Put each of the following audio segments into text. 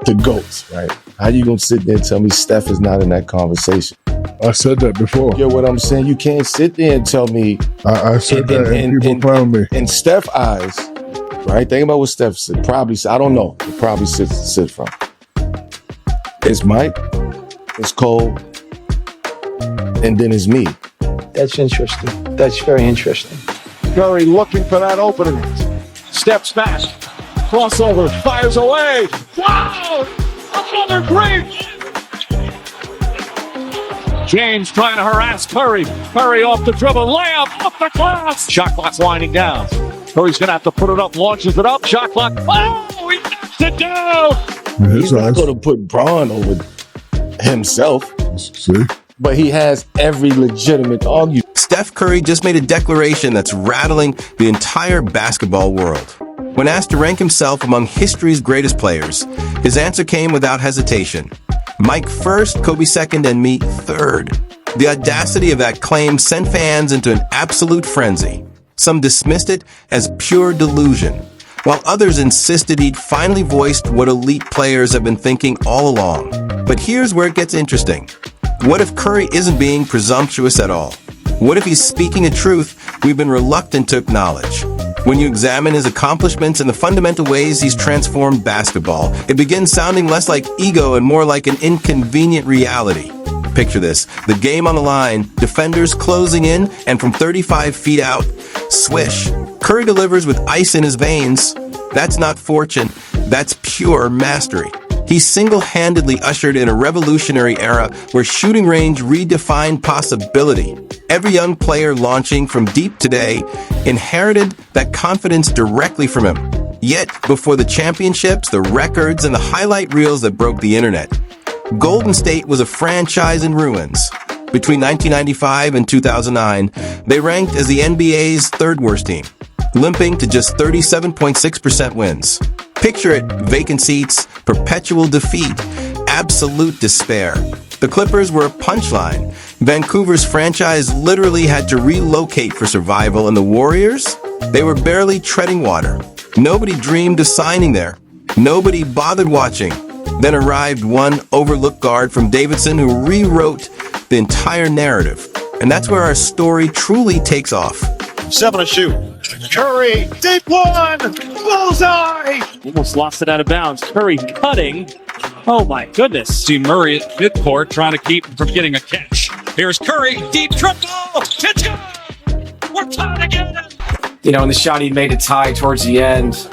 the GOATs, right? How you gonna sit there and tell me Steph is not in that conversation? I said that before. You know what I'm saying? You can't sit there and tell me. I said that, and people clown me. In Steph's eyes, right? Think about what Steph said. Probably, I don't know. It probably sit from. It's Mike, it's Cole, and then it's me. That's interesting. That's very interesting. Curry looking for that opening. Step smash. Crossover. Fires away. Wow! Another great. James trying to harass Curry. Curry off the dribble. Layup off the glass. Shot clock's winding down. Curry's going to have to put it up. Launches it up. Shot clock. Oh, he knocks it down. He's not going to put Braun over himself. See? But he has every legitimate argument. Steph Curry just made a declaration that's rattling the entire basketball world. When asked to rank himself among history's greatest players, his answer came without hesitation. Mike first, Kobe second, and me third. The audacity of that claim sent fans into an absolute frenzy. Some dismissed it as pure delusion, while others insisted he'd finally voiced what elite players have been thinking all along. But here's where it gets interesting. What if Curry isn't being presumptuous at all? What if he's speaking a truth we've been reluctant to acknowledge? When you examine his accomplishments and the fundamental ways he's transformed basketball, it begins sounding less like ego and more like an inconvenient reality. Picture this, the game on the line, defenders closing in, and from 35 feet out, swish. Curry delivers with ice in his veins. That's not fortune, that's pure mastery. He single-handedly ushered in a revolutionary era where shooting range redefined possibility. Every young player launching from deep today inherited that confidence directly from him. Yet, before the championships, the records, and the highlight reels that broke the internet, Golden State was a franchise in ruins. Between 1995 and 2009, they ranked as the NBA's third worst team, limping to just 37.6% wins. Picture it, vacant seats, perpetual defeat, absolute despair. The Clippers were a punchline. Vancouver's franchise literally had to relocate for survival, and the Warriors? They were barely treading water. Nobody dreamed of signing there. Nobody bothered watching. Then arrived one overlooked guard from Davidson who rewrote the entire narrative. And that's where our story truly takes off. 7 to shoot. Curry, deep one, bullseye. Almost lost it out of bounds. Curry cutting. Oh my goodness. See Murray at midcourt trying to keep him from getting a catch. Here's Curry, deep triple. It's good. We're tied again. You know, and the shot he made to tie towards the end,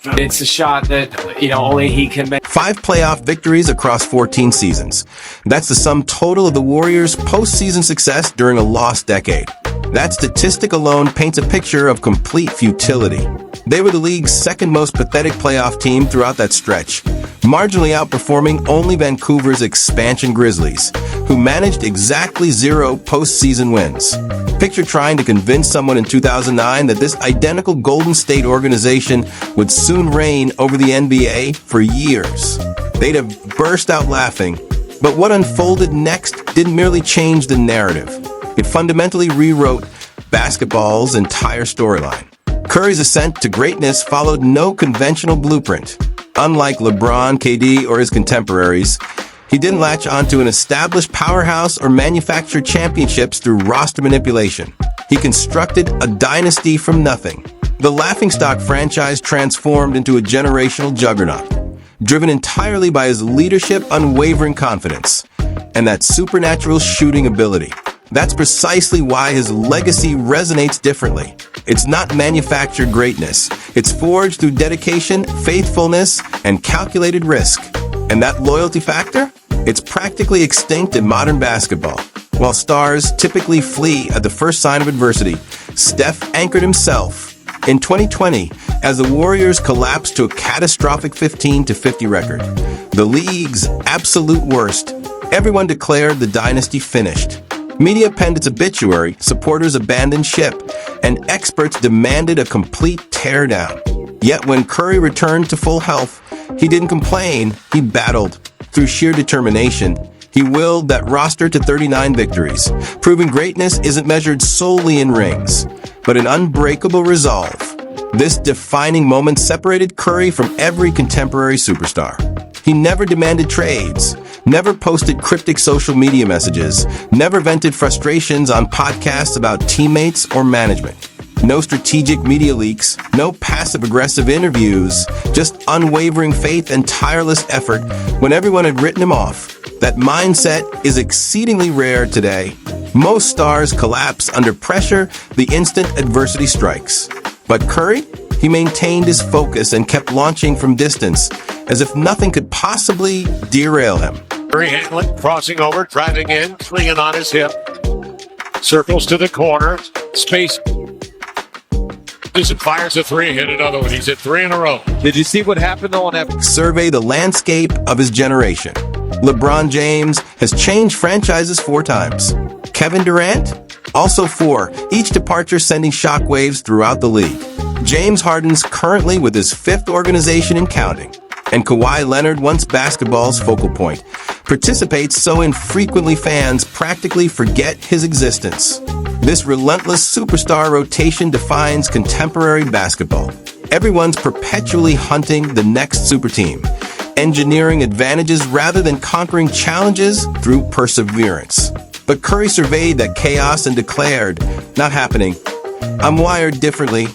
it's a shot that, only he can make. 5 playoff victories across 14 seasons. That's the sum total of the Warriors' postseason success during a lost decade. That statistic alone paints a picture of complete futility. They were the league's second most pathetic playoff team throughout that stretch, marginally outperforming only Vancouver's expansion Grizzlies, who managed exactly 0 postseason wins. Picture trying to convince someone in 2009 that this identical Golden State organization would soon reign over the NBA for years. They'd have burst out laughing. But what unfolded next didn't merely change the narrative. It fundamentally rewrote basketball's entire storyline. Curry's ascent to greatness followed no conventional blueprint. Unlike LeBron, KD, or his contemporaries, he didn't latch onto an established powerhouse or manufacture championships through roster manipulation. He constructed a dynasty from nothing. The laughingstock franchise transformed into a generational juggernaut, driven entirely by his leadership, unwavering confidence, and that supernatural shooting ability. That's precisely why his legacy resonates differently. It's not manufactured greatness. It's forged through dedication, faithfulness, and calculated risk. And that loyalty factor? It's practically extinct in modern basketball. While stars typically flee at the first sign of adversity, Steph anchored himself. In 2020, as the Warriors collapsed to a catastrophic 15-50 record, the league's absolute worst, everyone declared the dynasty finished. Media penned its obituary, supporters abandoned ship, and experts demanded a complete teardown. Yet when Curry returned to full health, he didn't complain, he battled. Through sheer determination, he willed that roster to 39 victories, proving greatness isn't measured solely in rings, but in unbreakable resolve. This defining moment separated Curry from every contemporary superstar. He never demanded trades, never posted cryptic social media messages, never vented frustrations on podcasts about teammates or management. No strategic media leaks, no passive-aggressive interviews, just unwavering faith and tireless effort when everyone had written him off. That mindset is exceedingly rare today. Most stars collapse under pressure the instant adversity strikes. But Curry, he maintained his focus and kept launching from distance, as if nothing could possibly derail him. Curry handling, crossing over, driving in, swinging on his hip. Circles to the corner, space. Fires a three, hit another one. He's at 3 in a row. Did you see what happened though on that? Survey the landscape of his generation. LeBron James has changed franchises 4 times. Kevin Durant, also 4, each departure sending shockwaves throughout the league. James Harden's currently with his 5th organization and counting. And Kawhi Leonard, once basketball's focal point, participates so infrequently fans practically forget his existence. This relentless superstar rotation defines contemporary basketball. Everyone's perpetually hunting the next super team, engineering advantages rather than conquering challenges through perseverance. But Curry surveyed that chaos and declared, "Not happening. I'm wired differently."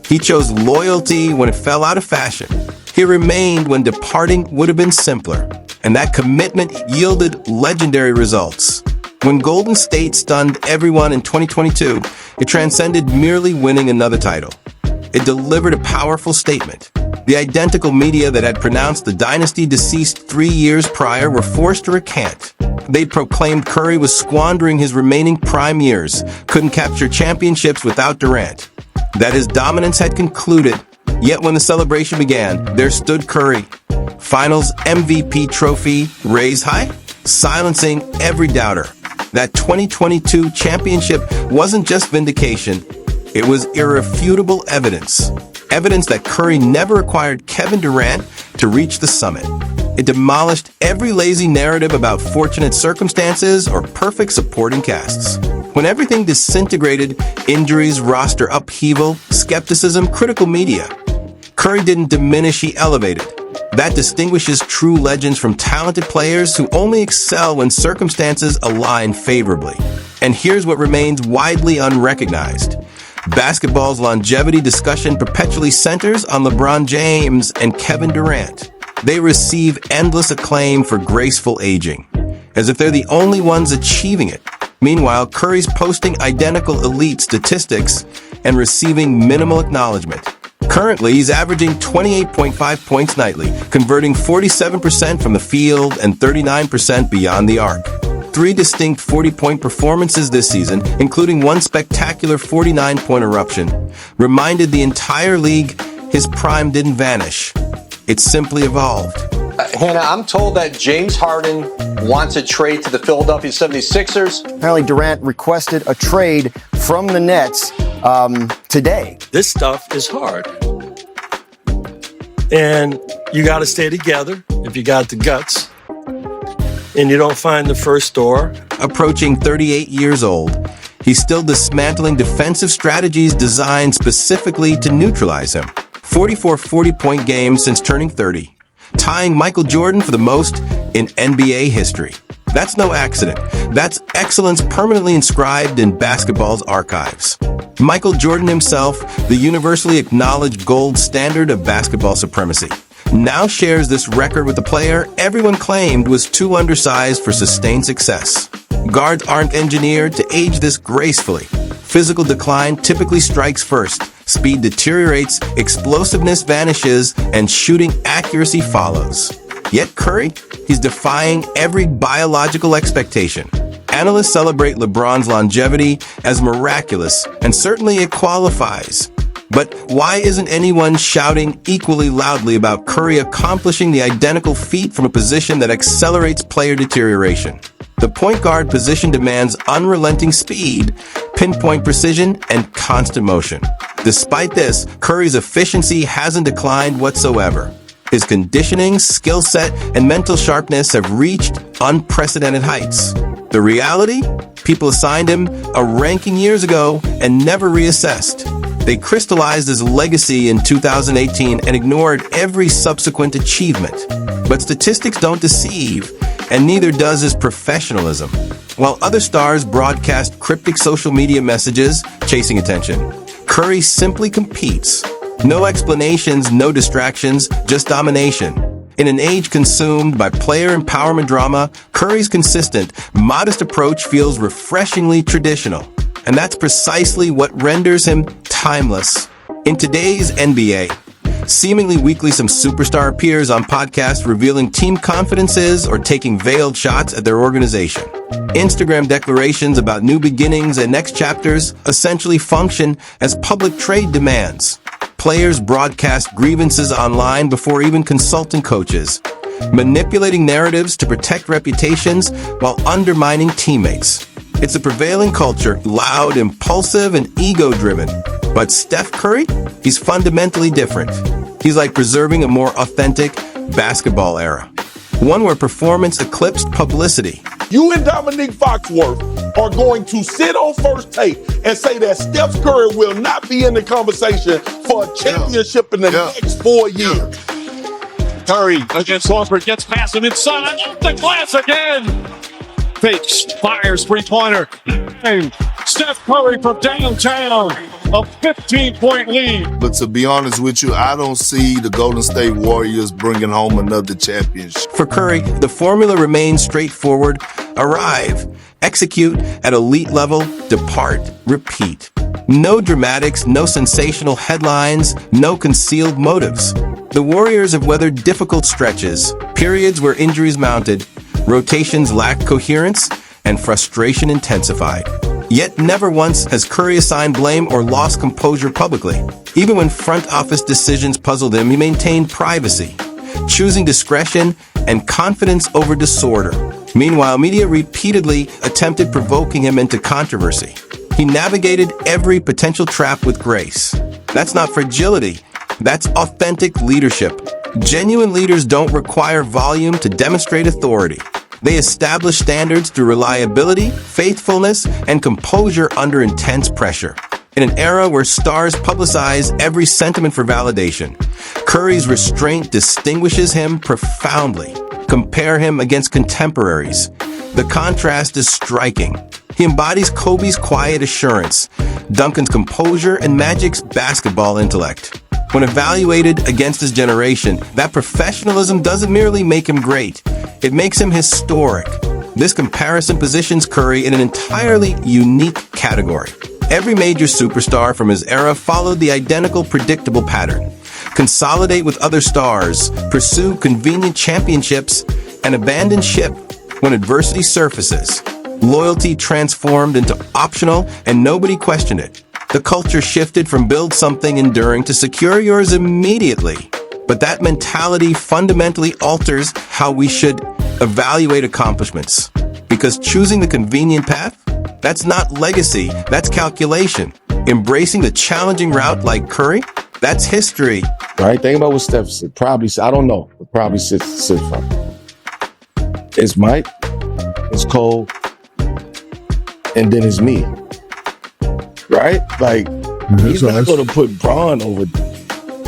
He chose loyalty when it fell out of fashion. He remained when departing would have been simpler. And that commitment yielded legendary results. When Golden State stunned everyone in 2022, it transcended merely winning another title. It delivered a powerful statement. The identical media that had pronounced the dynasty deceased 3 years prior were forced to recant. They proclaimed Curry was squandering his remaining prime years, couldn't capture championships without Durant, that his dominance had concluded. Yet when the celebration began, there stood Curry. Finals MVP trophy raised high, silencing every doubter. That 2022 championship wasn't just vindication. It was irrefutable evidence. Evidence that Curry never required Kevin Durant to reach the summit. It demolished every lazy narrative about fortunate circumstances or perfect supporting casts. When everything disintegrated, injuries, roster upheaval, skepticism, critical media, Curry didn't diminish, he elevated. That distinguishes true legends from talented players who only excel when circumstances align favorably. And here's what remains widely unrecognized. Basketball's longevity discussion perpetually centers on LeBron James and Kevin Durant. They receive endless acclaim for graceful aging, as if they're the only ones achieving it. Meanwhile, Curry's posting identical elite statistics and receiving minimal acknowledgement. Currently, he's averaging 28.5 points nightly, converting 47% from the field and 39% beyond the arc. 3 distinct 40-point performances this season, including one spectacular 49-point eruption, reminded the entire league his prime didn't vanish. It simply evolved. Hannah, I'm told that James Harden wants a trade to the Philadelphia 76ers. Apparently, Durant requested a trade from the Nets today. This stuff is hard. And you got to stay together if you got the guts. And you don't find the first door. Approaching 38 years old, he's still dismantling defensive strategies designed specifically to neutralize him. 44 40-point games since turning 30, tying Michael Jordan for the most in NBA history. That's no accident. That's excellence permanently inscribed in basketball's archives. Michael Jordan himself, the universally acknowledged gold standard of basketball supremacy, now shares this record with a player everyone claimed was too undersized for sustained success. Guards aren't engineered to age this gracefully. Physical decline typically strikes first. Speed deteriorates, explosiveness vanishes, and shooting accuracy follows. Yet Curry, he's defying every biological expectation. Analysts celebrate LeBron's longevity as miraculous, and certainly it qualifies. But why isn't anyone shouting equally loudly about Curry accomplishing the identical feat from a position that accelerates player deterioration? The point guard position demands unrelenting speed, pinpoint precision, and constant motion. Despite this, Curry's efficiency hasn't declined whatsoever. His conditioning, skill set, and mental sharpness have reached unprecedented heights. The reality? People assigned him a ranking years ago and never reassessed. They crystallized his legacy in 2018 and ignored every subsequent achievement. But statistics don't deceive, and neither does his professionalism. While other stars broadcast cryptic social media messages, chasing attention, Curry simply competes. No explanations, no distractions, just domination. In an age consumed by player empowerment drama, Curry's consistent, modest approach feels refreshingly traditional. And that's precisely what renders him timeless. In today's NBA, seemingly weekly some superstar appears on podcasts revealing team confidences or taking veiled shots at their organization. Instagram declarations about new beginnings and next chapters essentially function as public trade demands. Players broadcast grievances online before even consulting coaches, manipulating narratives to protect reputations while undermining teammates. It's a prevailing culture, loud, impulsive, and ego-driven. But Steph Curry, he's fundamentally different. He's like preserving a more authentic basketball era. One where performance eclipsed publicity. You and Dominique Foxworth are going to sit on First Take and say that Steph Curry will not be in the conversation for a championship in the next 4 years. Curry against Horford, gets past him inside, off the glass again. Fakes, fires, three-pointer. And Steph Curry from downtown, a 15-point lead. But to be honest with you, I don't see the Golden State Warriors bringing home another championship. For Curry, the formula remains straightforward. Arrive, execute at elite level, depart, repeat. No dramatics, no sensational headlines, no concealed motives. The Warriors have weathered difficult stretches, periods where injuries mounted, rotations lacked coherence, and frustration intensified. Yet never once has Curry assigned blame or lost composure publicly. Even when front office decisions puzzled him, he maintained privacy, choosing discretion and confidence over disorder. Meanwhile, media repeatedly attempted provoking him into controversy. He navigated every potential trap with grace. That's not fragility. That's authentic leadership. Genuine leaders don't require volume to demonstrate authority. They establish standards through reliability, faithfulness, and composure under intense pressure. In an era where stars publicize every sentiment for validation, Curry's restraint distinguishes him profoundly. Compare him against contemporaries. The contrast is striking. He embodies Kobe's quiet assurance, Duncan's composure, and Magic's basketball intellect. When evaluated against his generation, that professionalism doesn't merely make him great, it makes him historic. This comparison positions Curry in an entirely unique category. Every major superstar from his era followed the identical predictable pattern. Consolidate with other stars, pursue convenient championships, and abandon ship when adversity surfaces. Loyalty transformed into optional, and nobody questioned it. The culture shifted from build something enduring to secure yours immediately. But that mentality fundamentally alters how we should evaluate accomplishments. Because choosing the convenient path, that's not legacy, that's calculation. Embracing the challenging route like Curry, that's history. Right? Think about what Steph said. Probably, I don't know. It probably sits from. It's Mike, it's Cole, and then it's me. Right? Like, he's not going to put Braun over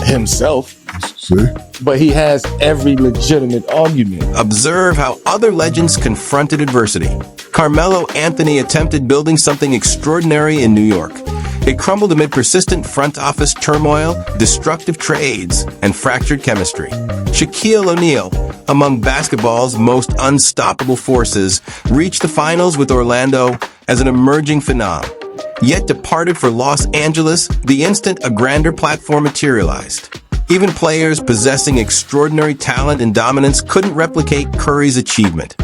himself. See? But he has every legitimate argument. Observe how other legends confronted adversity. Carmelo Anthony attempted building something extraordinary in New York. It crumbled amid persistent front office turmoil, destructive trades, and fractured chemistry. Shaquille O'Neal, among basketball's most unstoppable forces, reached the finals with Orlando as an emerging phenom. Yet departed for Los Angeles the instant a grander platform materialized. Even players possessing extraordinary talent and dominance couldn't replicate Curry's achievement,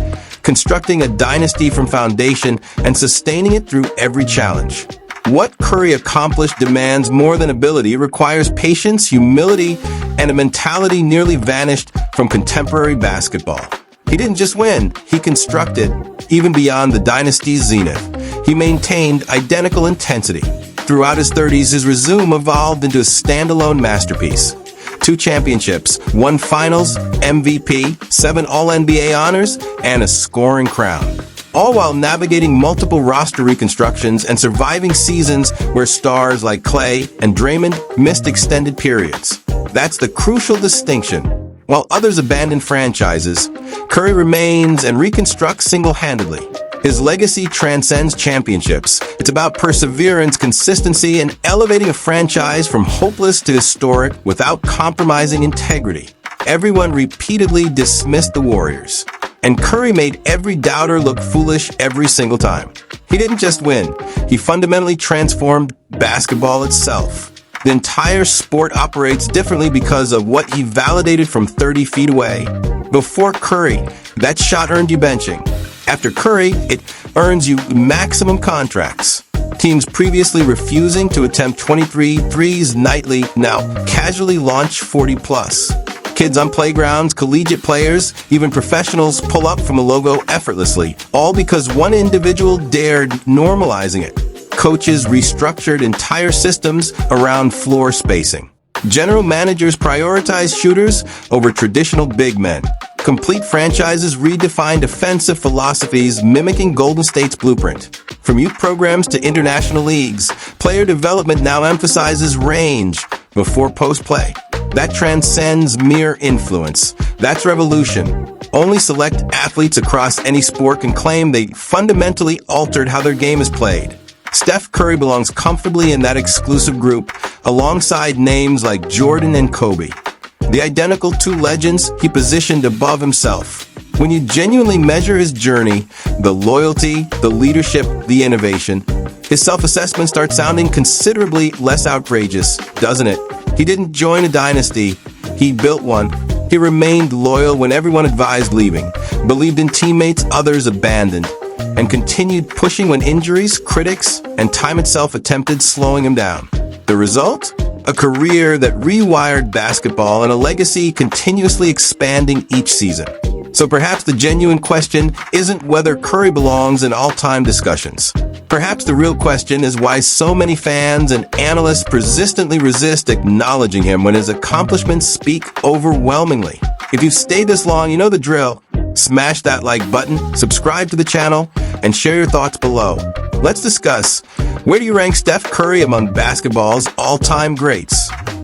constructing a dynasty from foundation and sustaining it through every challenge. What Curry accomplished demands more than ability. It requires patience, humility, and a mentality nearly vanished from contemporary basketball. He didn't just win, he constructed, even beyond the dynasty's zenith. He maintained identical intensity. Throughout his 30s, his resume evolved into a standalone masterpiece. 2 championships, 1 finals, MVP, 7 All-NBA honors, and a scoring crown. all while navigating multiple roster reconstructions and surviving seasons where stars like Clay and Draymond missed extended periods. That's the crucial distinction. While others abandon franchises, Curry remains and reconstructs single-handedly. His legacy transcends championships. It's about perseverance, consistency, and elevating a franchise from hopeless to historic without compromising integrity. Everyone repeatedly dismissed the Warriors, and Curry made every doubter look foolish every single time. He didn't just win, he fundamentally transformed basketball itself. The entire sport operates differently because of what he validated from 30 feet away. Before Curry, that shot earned you benching. After Curry, it earns you maximum contracts. Teams previously refusing to attempt 23 threes nightly now casually launch 40-plus. Kids on playgrounds, collegiate players, even professionals pull up from a logo effortlessly, all because one individual dared normalizing it. Coaches restructured entire systems around floor spacing. General managers prioritize shooters over traditional big men. Complete franchises redefined offensive philosophies mimicking Golden State's blueprint. From youth programs to international leagues, player development now emphasizes range before post-play. That transcends mere influence. That's revolution. Only select athletes across any sport can claim they fundamentally altered how their game is played. Steph Curry belongs comfortably in that exclusive group, alongside names like Jordan and Kobe. The identical two legends he positioned above himself. When you genuinely measure his journey, the loyalty, the leadership, the innovation, his self-assessment starts sounding considerably less outrageous, doesn't it? He didn't join a dynasty, he built one. He remained loyal when everyone advised leaving, believed in teammates others abandoned, and continued pushing when injuries, critics, and time itself attempted slowing him down. The result? A career that rewired basketball and a legacy continuously expanding each season. So perhaps the genuine question isn't whether Curry belongs in all-time discussions. Perhaps the real question is why so many fans and analysts persistently resist acknowledging him when his accomplishments speak overwhelmingly. If you've stayed this long, you know the drill. Smash that like button, subscribe to the channel, and share your thoughts below. Let's discuss, where do you rank Steph Curry among basketball's all-time greats?